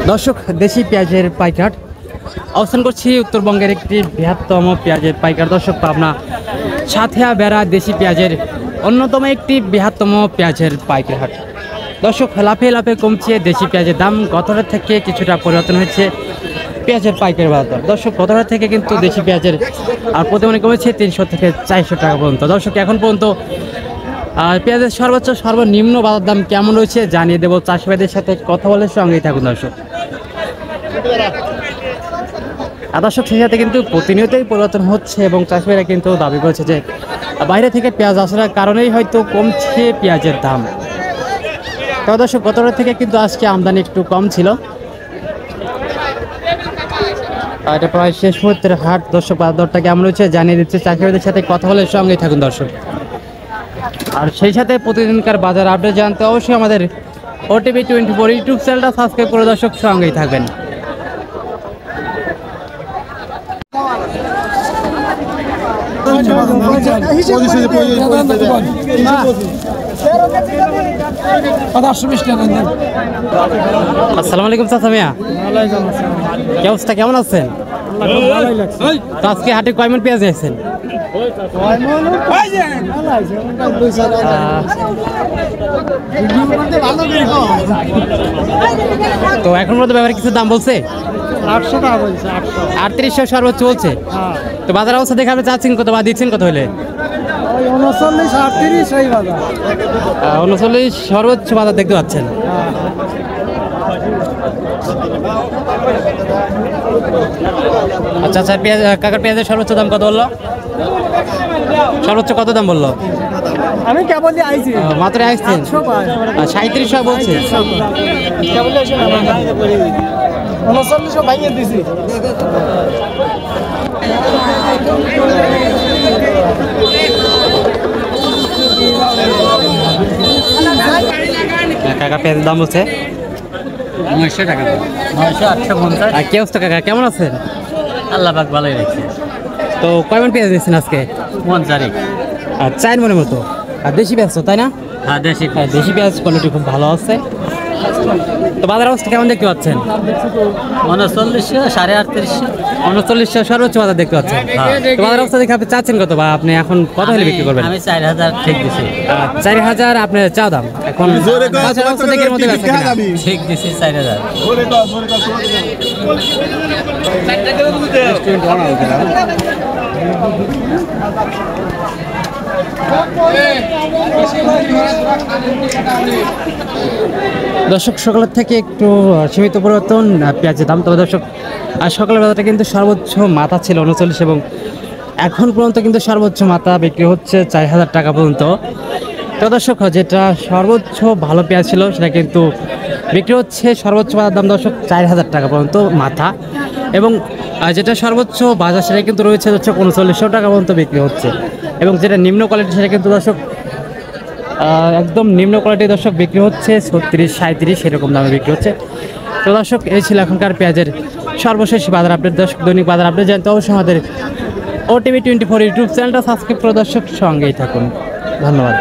দর্শক, দেশি পেঁয়াজের পাইকার অবস্থান করছি উত্তরবঙ্গের একটি বৃহত্তম পেঁয়াজের পাইকার। দর্শক, পাবনা সাথিয়া বেড়া দেশি পেঁয়াজের অন্যতম একটি বৃহত্তম পেঁয়াজের পাইকার হাট। দর্শক, লাফে লাফে কমছে দেশি পেঁয়াজের দাম। গতটা থেকে কিছুটা পরিবর্তন হয়েছে পেঁয়াজের পাইকারি বাজার। দর্শক, গতটা থেকে কিন্তু দেশি পেঁয়াজের আর প্রতিমনে কমেছে 300 থেকে 400 টাকা পর্যন্ত। দর্শক, এখন পর্যন্ত পেঁয়াজের সর্বোচ্চ সর্বনিম্ন বাজার দাম কেমন রয়েছে জানিয়ে দেবো। চাষিবাদের সাথে কথা বলে সঙ্গেই থাকুন দর্শক। আর দর্শক, সেই সাথে কিন্তু প্রতিনিয়তই পরিবর্তন হচ্ছে এবং চাষিবারা কিন্তু দাবি করছে যে বাইরে থেকে পেঁয়াজ আসার কারণেই হয়তো কমছে পেঁয়াজের দাম। তবে দর্শক, গতবার থেকে কিন্তু আজকে আমদানি একটু কম ছিল। এটা প্রায় শেষ মুহূর্তের হাট। দর্শক, বাজার দরটা কেমন রয়েছে জানিয়ে দিচ্ছে। চাষিবাদের সাথে কথা বলে সঙ্গেই থাকুন দর্শক। আর সেই সাথে প্রতিদিনকার বাজার আপডেট জানতে অবশ্যই আমাদের ওটিভি 24 ইউটিউব চ্যানেলটা সাবস্ক্রাইব করে দর্শক সঙ্গেই থাকবেন। আসসালামু আলাইকুম চাচা মিয়া, কি অবস্থা, কেমন আছেন? তো আজকে হাটে কয় মণ পেঁয়াজ নিয়েছেন? তো এখন মধ্যে ব্যাপারে কিছু দাম বলছে 800 টাকা বলছে, 3800 সর্বোচ্চ বলছে। তো বাজার অবস্থা দেখে আপনি চাচ্ছেন কত বা দিচ্ছেন কত হলে? 39 38 এই বাজার 39 সর্বোচ্চ বাজার দেখতে পাচ্ছেন। আচ্ছা আচ্ছা, পেঁয়াজ কাকার পেঁয়াজের সর্বোচ্চ দাম কত বললো? সর্বোচ্চ কত দাম বললো? আমি কেবলই আইছি, মাত্র আসছেন। 3700 বলছে। 39 ভাঙিয়ে দিছি। কাকা পেঁয়াজের দাম বলছে 900 টাকা। 900 850। আর কি অবস্থা কাকা, কেমন আছেন? আল্লাহ পাক ভালোই রাখছে। তো কয় মণ পেঁয়াজ দিচ্ছেন আজকে? 50। আর 4 মণের মতো। আর দেশি পেঁয়াজ তো, তাই না? হ্যাঁ, দেশি পেঁয়াজ কোয়ালিটি খুব ভালো আছে। তো বাজার অবস্থা কেমন দেখতে পাচ্ছেন? 39 38 3900 সর্বোচ্চ বাজার দেখতে পাচ্ছেন। তো বাজার অবস্থা দেখে আপনি চাচ্ছেন কত, বা আপনি এখন কত হলে বিক্রি করবেন? আমি 4000 ঠিক দিছি। 4000 আপনার চা দাম। এখন বাজার অবস্থা দেখে এর মধ্যে বেচা কিনা? ঠিক দিছি 4000। দর্শক, সকালের থেকে একটু সীমিত পরিবর্তন পেঁয়াজের দাম। তবে দর্শক, আর সকালের বাজারটা কিন্তু সর্বোচ্চ মাথা ছিল 39 এবং এখন পর্যন্ত কিন্তু সর্বোচ্চ মাথা বিক্রি হচ্ছে 4000 টাকা পর্যন্ত। তো দর্শক, যেটা সর্বোচ্চ ভালো পেঁয়াজ ছিল সেটা কিন্তু বিক্রি হচ্ছে সর্বোচ্চ বাজার দাম দর্শক 4000 টাকা পর্যন্ত মাথা, এবং যেটা সর্বোচ্চ বাজার সেটা কিন্তু রয়েছে দর্শক 3900 টাকা পর্যন্ত বিক্রি হচ্ছে। এবং যেটা নিম্ন কোয়ালিটি সেটা কিন্তু দর্শক একদম নিম্ন কোয়ালিটি দর্শক বিক্রি হচ্ছে 36 37 এরকম দামে বিক্রি হচ্ছে। তো দর্শক, এই ছিল এখনকার পেঁয়াজের সর্বশেষ বাজার আপডেট। দর্শক, দৈনিক বাজার আপডেট জানতে অবশ্যই আমাদের ওটিভি 24 ইউটিউব চ্যানেলটা সাবস্ক্রাইব করে দর্শক সঙ্গেই থাকুন। ধন্যবাদ।